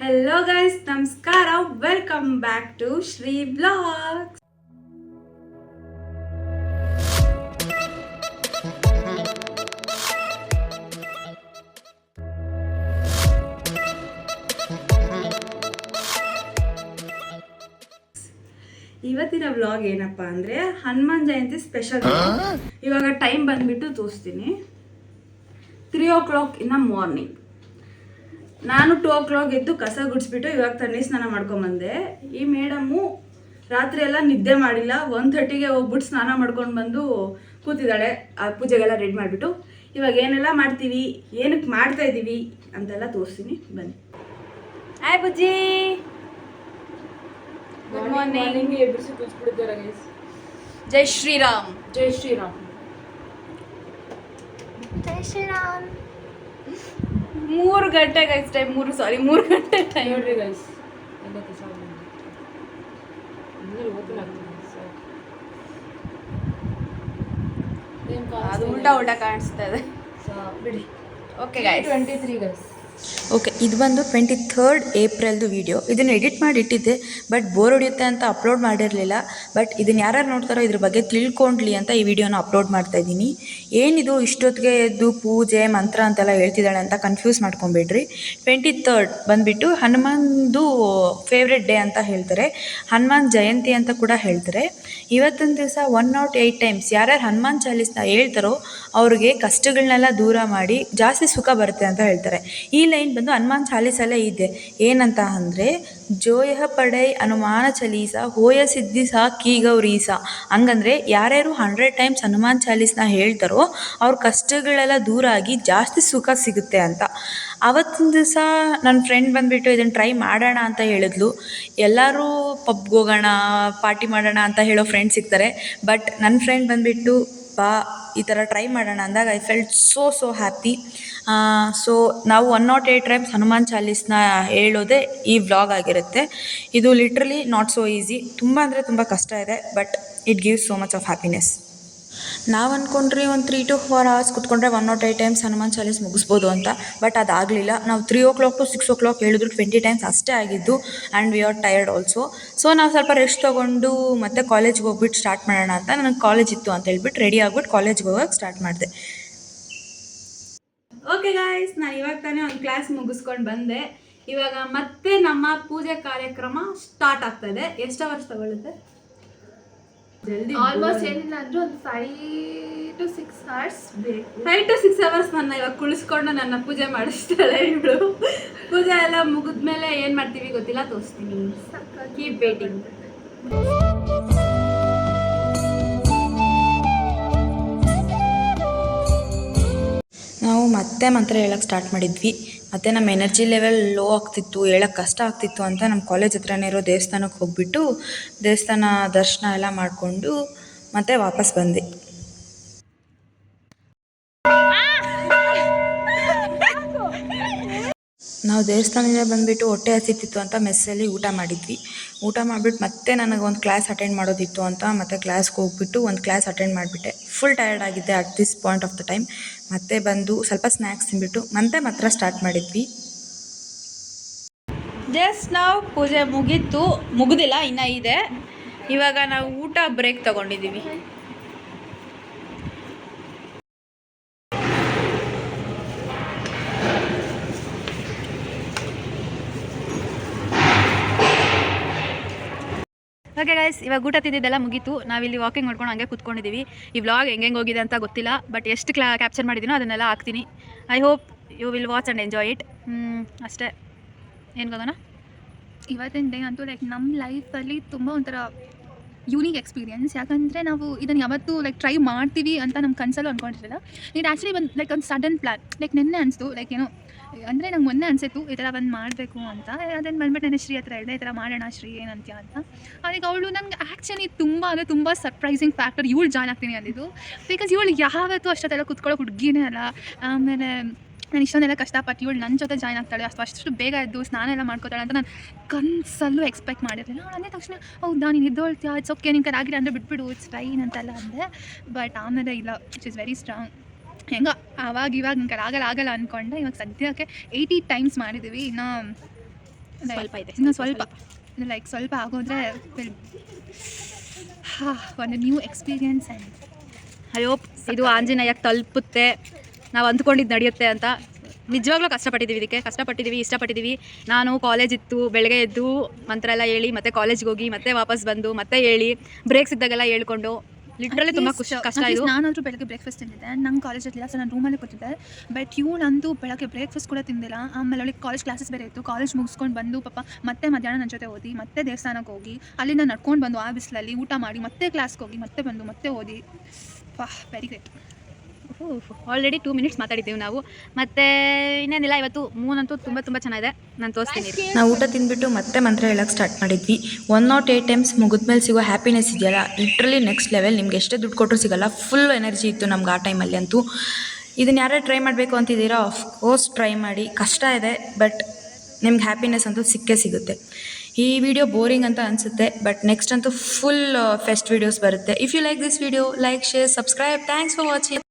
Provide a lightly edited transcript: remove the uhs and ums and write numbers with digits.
Hello guys, Namaskara. Welcome back to Shri Vlogs. ಇವತ್ತಿನ vlog ಏನಪ್ಪ ಅಂದರೆ ಹನುಮಾನ್ ಜಯಂತಿ ಸ್ಪೆಷಲ್. ಇವಾಗ ಟೈಮ್ ಬಂದ್ಬಿಟ್ಟು ತೋರಿಸ್ತೀನಿ. 3 o'clock ಇನ್ ದ ಮಾರ್ನಿಂಗ್. ನಾನು 2 o'clock ಎದ್ದು ಕಸ ಗುಡಿಸ್ಬಿಟ್ಟು ಇವಾಗ ತಣ್ಣೀರು ಸ್ನಾನ ಮಾಡ್ಕೊಂಬಂದೆ. ಈ ಮೇಡಮು ರಾತ್ರಿ ಎಲ್ಲ ನಿದ್ದೆ ಮಾಡಿಲ್ಲ. 1:30ಗೆ ಹೋಗ್ಬಿಟ್ಟು ಸ್ನಾನ ಮಾಡ್ಕೊಂಡು ಬಂದು ಕೂತಿದ್ದಾಳೆ. ಆ ಪೂಜೆಗೆಲ್ಲ ರೆಡಿ ಮಾಡಿಬಿಟ್ಟು ಇವಾಗ ಏನೆಲ್ಲ ಮಾಡ್ತೀವಿ, ಏನಕ್ಕೆ ಮಾಡ್ತಾ ಇದ್ದೀವಿ ಅಂತೆಲ್ಲ ತೋರಿಸ್ತೀನಿ, ಬನ್ನಿ. Hi Bujji, good morning. ಎಬ್ಬಿಸಿ ಕೂತ್ಬಿಟ್ಟಿದ್ದಾರೆ ಗೈಸ್. ಜೈ ಶ್ರೀರಾಮ್. ಜೈ ಶ್ರೀರಾಮ್. ಜೈ ಶ್ರೀರಾಮ್. 3 ಗಂಟೆ ಗೈಸ್ ಟೈಮ್. 3 ಗಂಟೆ ಟೈಮ್ ನೋಡ್ರಿ ಗೈಸ್, ಎಲ್ಲ ಕಸ ಓಪನ್ ಆಗ್ತದೆ. ಅದು ಉಲ್ಟಾ ಕಾಣಿಸ್ತಾ ಇದೆ, ಬಿಡಿ. Okay guys, 23 guys. ಓಕೆ, ಇದು ಬಂದು 23rd ಏಪ್ರಿಲ್ದು ವೀಡಿಯೋ. ಇದನ್ನು ಎಡಿಟ್ ಮಾಡಿ ಇಟ್ಟಿದ್ದೆ, ಬಟ್ ಬೋರ್ ಹೊಡಿಯುತ್ತೆ ಅಂತ ಅಪ್ಲೋಡ್ ಮಾಡಿರಲಿಲ್ಲ. ಬಟ್ ಇದನ್ನು ಯಾರ್ಯಾರು ನೋಡ್ತಾರೋ ಇದ್ರ ಬಗ್ಗೆ ತಿಳ್ಕೊಂಡ್ಲಿ ಅಂತ ಈ ವಿಡಿಯೋನ ಅಪ್ಲೋಡ್ ಮಾಡ್ತಾ ಇದ್ದೀನಿ. ಏನಿದು ಇಷ್ಟೊತ್ತಿಗೆ ಎದ್ದು ಪೂಜೆ ಮಂತ್ರ ಅಂತೆಲ್ಲ ಹೇಳ್ತಿದ್ದಾಳೆ ಅಂತ ಕನ್ಫ್ಯೂಸ್ ಮಾಡ್ಕೊಬೇಡ್ರಿ. 23rd ಬಂದುಬಿಟ್ಟು ಹನುಮಾನ್ದು ಫೇವ್ರೆಟ್ ಡೇ ಅಂತ ಹೇಳ್ತಾರೆ. ಹನುಮಾನ್ ಜಯಂತಿ ಅಂತ ಕೂಡ ಹೇಳ್ತಾರೆ. ಇವತ್ತಿನ ದಿವಸ 108 ಟೈಮ್ಸ್ ಯಾರ್ಯಾರು ಹನುಮಾನ್ ಚಾಲೀಸ್ನ ಹೇಳ್ತಾರೋ ಅವ್ರಿಗೆ ಕಷ್ಟಗಳನ್ನೆಲ್ಲ ದೂರ ಮಾಡಿ ಜಾಸ್ತಿ ಸುಖ ಬರುತ್ತೆ ಅಂತ ಹೇಳ್ತಾರೆ. ಈ ಲೈನ್ ಬಂದು ಹನುಮಾನ್ ಚಾಲೀಸಲ್ಲೇ ಇದೆ. ಏನಂತ ಅಂದರೆ, ಜೋಯಹ ಪಡೈ ಹನುಮಾನ ಚಾಲೀಸ ಹೋಯ ಸಿದ್ಧಿ ಸಾ ಕೀ ಗೌರೀಸ. ಹಂಗಂದರೆ ಯಾರ್ಯಾರು 100 ಟೈಮ್ಸ್ ಹನುಮಾನ್ ಚಾಲೀಸ್ನ ಹೇಳ್ತಾರೋ ಅವ್ರ ಕಷ್ಟಗಳೆಲ್ಲ ದೂರ ಆಗಿ ಜಾಸ್ತಿ ಸುಖ ಸಿಗುತ್ತೆ ಅಂತ. ಆವತ್ತಿನ ದಿವಸ ನನ್ನ ಫ್ರೆಂಡ್ ಬಂದುಬಿಟ್ಟು ಇದನ್ನು ಟ್ರೈ ಮಾಡೋಣ ಅಂತ ಹೇಳಿದ್ಲು. ಎಲ್ಲರೂ ಪಬ್ಗೆ ಹೋಗೋಣ, ಪಾರ್ಟಿ ಮಾಡೋಣ ಅಂತ ಹೇಳೋ ಫ್ರೆಂಡ್ಸ್ ಸಿಗ್ತಾರೆ. ಬಟ್ ನನ್ನ ಫ್ರೆಂಡ್ ಬಂದುಬಿಟ್ಟು ಬಾ ಈ ಥರ ಟ್ರೈ ಮಾಡೋಣ ಅಂದಾಗ I felt so happy. So ನಾವು 108 ಟೈಮ್ಸ್ ಹನುಮಾನ್ ಚಾಲೀಸ್ನ ಹೇಳೋದೇ ಈ ವ್ಲಾಗ್ ಆಗಿರುತ್ತೆ. ಇದು ಲಿಟ್ರಲಿ ನಾಟ್ ಸೋ ಈಸಿ. ತುಂಬ ಅಂದರೆ ತುಂಬ ಕಷ್ಟ ಇದೆ, but it gives so much of happiness. ನಾವು ಅಂದ್ಕೊಂಡ್ರಿ ಒಂದು 3 to 4 hours ಕುತ್ಕೊಂಡ್ರೆ 108 ಟೈಮ್ಸ್ ಹನುಮಾನ್ ಚಾಲೀಸ್ ಮುಗಿಸ್ಬೋದು ಅಂತ. ಬಟ್ ಅದಾಗಲಿಲ್ಲ. ನಾವು 3 o'clock to 6 o'clock ಹೇಳಿದ್ರು 20 ಟೈಮ್ಸ್ ಅಷ್ಟೇ ಆಗಿದ್ದು. And we are tired also. So ನಾವು ಸ್ವಲ್ಪ ರೆಸ್ಟ್ ತೊಗೊಂಡು ಮತ್ತೆ ಕಾಲೇಜ್ಗೆ ಹೋಗ್ಬಿಟ್ಟು ಸ್ಟಾರ್ಟ್ ಮಾಡೋಣ ಅಂತ. ನನಗೆ ಕಾಲೇಜ್ ಇತ್ತು ಅಂತ ಹೇಳ್ಬಿಟ್ಟು ರೆಡಿ ಆಗ್ಬಿಟ್ಟು ಕಾಲೇಜ್ಗೆ ಹೋಗೋಕೆ ಸ್ಟಾರ್ಟ್ ಮಾಡಿದೆ. ಓಕೆ ಗಾಯ್ಸ್, ನಾನು ಇವಾಗ ತಾನೇ ಒಂದು ಕ್ಲಾಸ್ ಮುಗಿಸ್ಕೊಂಡು ಬಂದೆ. ಇವಾಗ ಮತ್ತೆ ನಮ್ಮ ಪೂಜೆ ಕಾರ್ಯಕ್ರಮ ಸ್ಟಾರ್ಟ್ ಆಗ್ತಾ ಇದೆ. ಎಷ್ಟು ಅವರ್ಸ್ ತಗೊಳುತ್ತೆ? ಜಲ್ದಿ ಆಲ್ಮೋಸ್ಟ್ ಏನಿಲ್ಲ ಅಂದ್ರೆ ಒಂದು 5 to 6 hours ಬೇಕು. 5 to 6 hours ನನ್ನ ಇವಾಗ ಕುಳಿಸ್ಕೊಂಡು ನನ್ನ ಪೂಜೆ ಮಾಡಿಸ್ತಾಳೆ ಇವಳು. ಪೂಜೆ ಎಲ್ಲ ಮುಗಿದ್ಮೇಲೆ ಏನು ಮಾಡ್ತೀವಿ ಗೊತ್ತಿಲ್ಲ, ತೋರಿಸ್ತೀನಿ. Keep waiting. ನಾವು ಮತ್ತೆ ಮಂತ್ರ ಹೇಳೋಕ್ಕೆ ಸ್ಟಾರ್ಟ್ ಮಾಡಿದ್ವಿ. ಮತ್ತು ನಮ್ಮ ಎನರ್ಜಿ ಲೆವೆಲ್ ಲೋ ಆಗ್ತಿತ್ತು, ಹೇಳೋಕ್ಕೆ ಕಷ್ಟ ಆಗ್ತಿತ್ತು ಅಂತ ನಮ್ಮ ಕಾಲೇಜ್ ಹತ್ರನೇ ಇರೋ ದೇವಸ್ಥಾನಕ್ಕೆ ಹೋಗ್ಬಿಟ್ಟು ದೇವಸ್ಥಾನ ದರ್ಶನ ಎಲ್ಲ ಮಾಡಿಕೊಂಡು ಮತ್ತೆ ವಾಪಸ್ ಬಂದೆ. ನಾವು ದೇವಸ್ಥಾನದಿಂದ ಬಂದುಬಿಟ್ಟು ಹೊಟ್ಟೆ ಹಸಿತಿತ್ತು ಅಂತ ಮೆಸ್ಸಲ್ಲಿ ಊಟ ಮಾಡಿದ್ವಿ. ಊಟ ಮಾಡಿಬಿಟ್ಟು ಮತ್ತೆ ನನಗೆ ಒಂದು ಕ್ಲಾಸ್ ಅಟೆಂಡ್ ಮಾಡೋದಿತ್ತು ಅಂತ ಮತ್ತೆ ಕ್ಲಾಸ್ಗೆ ಹೋಗ್ಬಿಟ್ಟು ಒಂದು ಕ್ಲಾಸ್ ಅಟೆಂಡ್ ಮಾಡಿಬಿಟ್ಟೆ. ಫುಲ್ ಟಯರ್ಡ್ ಆಗಿದ್ದೆ at this point of the time. ಮತ್ತೆ ಬಂದು ಸ್ವಲ್ಪ ಸ್ನ್ಯಾಕ್ಸ್ ತಿಂದ್ಬಿಟ್ಟು ಮತ್ತೆ ಮಾತ್ರ ಸ್ಟಾರ್ಟ್ ಮಾಡಿದ್ವಿ. ಜಸ್ಟ್ ನಾವು ಪೂಜೆ ಮುಗಿದಿಲ್ಲ, ಇನ್ನೂ ಇದೆ. ಇವಾಗ ನಾವು ಊಟ ಬ್ರೇಕ್ ತಗೊಂಡಿದ್ದೀವಿ. ಓಕೆ ಗೈಸ್, ಇವಾಗ ಊಟ ತಿಂದಿದ್ದೆಲ್ಲ ಮುಗೀತು. ನಾವಿಲ್ಲಿ ವಾಕಿಂಗ್ ಮಾಡ್ಕೊಂಡು ಹಂಗೆ ಕೂತ್ಕೊಂಡಿದ್ದೀವಿ. ಈ ವ್ಲಾಗ್ ಹೆಂಗೆ ಹೋಗಿದೆ ಅಂತ ಗೊತ್ತಿಲ್ಲ, ಬಟ್ ಎಷ್ಟು ಕ್ಯಾಪ್ಚರ್ ಮಾಡಿದ್ದೀನೋ ಅದನ್ನೆಲ್ಲ ಹಾಕ್ತೀನಿ. I hope you will watch and enjoy it. ಅಷ್ಟೇ. ಏನು ಗೊತ್ತಾನ, ಇವತ್ತಿನ ಡೇ ಅಂತೂ ಲೈಕ್ ನಮ್ಮ ಲೈಫಲ್ಲಿ ತುಂಬ ಒಂಥರ ಯೂನಿಕ್ ಎಕ್ಸ್ಪೀರಿಯನ್ಸ್. ಯಾಕಂದರೆ ನಾವು ಇದನ್ನು ಯಾವತ್ತೂ ಟ್ರೈ ಮಾಡ್ತೀವಿ ಅಂತ ನಮ್ಮ ಕನಸಲ್ಲೂ ಅಂದ್ಕೊಂಡಿರಲಿಲ್ಲ. ಇದು ಆ್ಯಕ್ಚುಲಿ ಒಂದು ಸಡನ್ ಪ್ಲ್ಯಾನ್. ನೆನ್ನೆ ಅನಿಸ್ತು, ಏನೋ ಅಂದರೆ ನಂಗೆ ಮೊನ್ನೆ ಅನಿಸಿತ್ತು ಈ ಥರ ಮಾಡಬೇಕು ಅಂತ. ಅದನ್ನು ಬಂದ್ಬಿಟ್ಟು ನಾನು ಶ್ರೀ ಹತ್ರ ಹೇಳಿದೆ, ಈ ಥರ ಮಾಡೋಣ ಶ್ರೀ ಏನಂತೀಯ ಅಂತ. ಅದಕ್ಕೆ ಅವಳು ನನಗೆ ಆ್ಯಕ್ಚುಲಿ ತುಂಬ ಸರ್ಪ್ರೈಸಿಂಗ್ ಫ್ಯಾಕ್ಟರ್ ಇವಳು ಜಾಯ್ನ್ ಆಗ್ತೀನಿ ಅಂದಿದ್ದು. ಬಿಕಾಸ್ ಇವಳು ಯಾವತ್ತೂ ಅಷ್ಟೊತ್ತೆಲ್ಲ ಕುತ್ಕೊಳ್ಳೋ ಹುಡುಗಿನೇ ಅಲ್ಲ. ಆಮೇಲೆ ನಾನು ಇಷ್ಟೊಂದೆಲ್ಲ ಕಷ್ಟಪಟ್ಟು ಇವಳು ನನ್ನ ಜೊತೆ ಜಾಯ್ನ್ ಆಗ್ತಾಳೆ, ಅಷ್ಟು ಬೇಗ ಎದ್ದು ಸ್ನಾನ ಎಲ್ಲ ಮಾಡ್ಕೋತಾಳೆ ಅಂತ ನಾನು ಕನಸಲ್ಲೂ ಎಕ್ಸ್ಪೆಕ್ಟ್ ಮಾಡಿರಲಿಲ್ಲ. ಅವಳು ಅಂದ ತಕ್ಷಣ ಹೌದಾ ನೀನು ಎದ್ದೋಳ್ತೀಯ, ಇಟ್ಸ್ ಓಕೆ, ನಿನ್ನ ಕಡೆ ಆಗಿಲ್ಲ ಅಂದರೆ ಬಿಟ್ಬಿಡು, ಇಟ್ಸ್ ಫೈನ್ ಅಂತೆಲ್ಲ ಅಂದೆ. ಬಟ್ ಆಮೇಲೆ ಇಲ್ಲ, ಇಟ್ ಈಸ್ ವೆರಿ ಸ್ಟ್ರಾಂಗ್. ಹೆಂಗೋ ಇವಾಗ ನಿನ್ನ ಕಡೆ ಆಗಲ್ಲ ಅಂದ್ಕೊಂಡೆ. ಇವಾಗ ಸದ್ಯಕ್ಕೆ 80 ಟೈಮ್ಸ್ ಮಾಡಿದ್ದೀವಿ. ಇನ್ನು ಸ್ವಲ್ಪ ಇದೆ, ಇನ್ನು ಸ್ವಲ್ಪ ಲೈಕ್ ಸ್ವಲ್ಪ ಆಗೋದ್ರೆ ಒಂದು new experience and I hope ಇದು ಆಂಜನೇಯಕ್ಕೆ ತಲುಪುತ್ತೆ, ನಾವು ಅಂದ್ಕೊಂಡಿದ್ದು ನಡೆಯುತ್ತೆ ಅಂತ. ನಿಜವಾಗ್ಲೂ ಕಷ್ಟಪಟ್ಟಿದ್ದೀವಿ, ಇದಕ್ಕೆ ಕಷ್ಟಪಟ್ಟಿದ್ದೀವಿ, ಇಷ್ಟಪಟ್ಟಿದ್ದೀವಿ. ನಾನು ಕಾಲೇಜ್ ಇತ್ತು, ಬೆಳಗ್ಗೆ ಎದ್ದು ಮಂತ್ರ ಎಲ್ಲ ಹೇಳಿ ಮತ್ತೆ ಕಾಲೇಜ್ಗೆ ಹೋಗಿ ಮತ್ತೆ ವಾಪಸ್ ಬಂದು ಮತ್ತೆ ಹೇಳಿ ಬ್ರೇಕ್ಸ್ ಇದ್ದಾಗೆಲ್ಲ ಹೇಳ್ಕೊಂಡು ಲಿಟ್ರಲಿ ತುಂಬ ಕಷ್ಟ ಇದು. ನಾನಾದರೂ ಬೆಳಗ್ಗೆ ಬ್ರೇಕ್ಫಾಸ್ಟ್ ತಿಂದಿದ್ದೆ, ನಂಗೆ ಕಾಲೇಜ್ ಇರಲಿಲ್ಲ, ಸೊ ನಾನು ರೂಮಲ್ಲೇ ಕೂತಿದ್ದೆ. ಬಟ್ ಇವಳಂತೂ ಬೆಳಗ್ಗೆ ಬ್ರೇಕ್ಫಾಸ್ಟ್ ಕೂಡ ತಿಂದಿಲ್ಲ. ಆಮೇಲೆ ಅವಳಿಗೆ ಕಾಲೇಜ್ ಕ್ಲಾಸಸ್ ಬೇರೆ ಇತ್ತು, ಕಾಲೇಜ್ ಮುಗಿಸ್ಕೊಂಡು ಬಂದು ಪಾಪ ಮತ್ತೆ ಮಧ್ಯಾಹ್ನ ನನ್ನ ಜೊತೆ ಓದಿ, ಮತ್ತೆ ದೇವಸ್ಥಾನಕ್ಕೆ ಹೋಗಿ ಅಲ್ಲಿಂದ ನಡ್ಕೊಂಡು ಬಂದು ಆ ಬಿಸಿಲಲ್ಲಿ ಊಟ ಮಾಡಿ ಮತ್ತೆ ಕ್ಲಾಸ್ಗೆ ಹೋಗಿ ಮತ್ತೆ ಬಂದು ಮತ್ತೆ ಓದಿ. Very great. ಆಲ್ರೆಡಿ 2 ಮಿನಿಟ್ಸ್ ಮಾತಾಡಿದ್ದೀವಿ ನಾವು. ಮತ್ತು ಇನ್ನೇನಿಲ್ಲ, ಇವತ್ತು ಮೂನಂತೂ ತುಂಬ ತುಂಬ ಚೆನ್ನಾಗಿದೆ, ನಾನು ತೋರಿಸ್ತೀನಿ. ನಾವು ಊಟ ತಿಂದ್ಬಿಟ್ಟು ಮತ್ತೆ ಮಂತ್ರ ಹೇಳೋಕ್ಕೆ ಸ್ಟಾರ್ಟ್ ಮಾಡಿದ್ವಿ. 108 ಟೈಮ್ಸ್ ಮುಗಿದ್ಮೇಲೆ ಸಿಗೋ ಹ್ಯಾಪಿನೆಸ್ ಇದೆಯಲ್ಲ, ಲಿಟ್ರಲಿ ನೆಕ್ಸ್ಟ್ ಲೆವೆಲ್. ನಿಮ್ಗೆ ಎಷ್ಟೇ ದುಡ್ಡು ಕೊಟ್ಟರು ಸಿಗೋಲ್ಲ, ಫುಲ್ ಎನರ್ಜಿ ಇತ್ತು ನಮ್ಗೆ ಆ ಟೈಮಲ್ಲಿ ಅಂತೂ. ಇದನ್ನು ಯಾರೇ ಟ್ರೈ ಮಾಡಬೇಕು ಅಂತಿದ್ದೀರಾ, ಆಫ್ಕೋರ್ಸ್ ಟ್ರೈ ಮಾಡಿ. ಕಷ್ಟ ಇದೆ, ಬಟ್ ನಿಮ್ಗೆ ಹ್ಯಾಪಿನೆಸ್ ಅಂತೂ ಸಿಕ್ಕೇ ಸಿಗುತ್ತೆ. ಈ ವಿಡಿಯೋ ಬೋರಿಂಗ್ ಅಂತ ಅನಿಸುತ್ತೆ, ಬಟ್ ನೆಕ್ಸ್ಟ್ ಅಂತೂ ಫುಲ್ ಫೆಸ್ಟ್ ವೀಡಿಯೋಸ್ ಬರುತ್ತೆ. If you like this video, like, share, subscribe. Thanks for watching.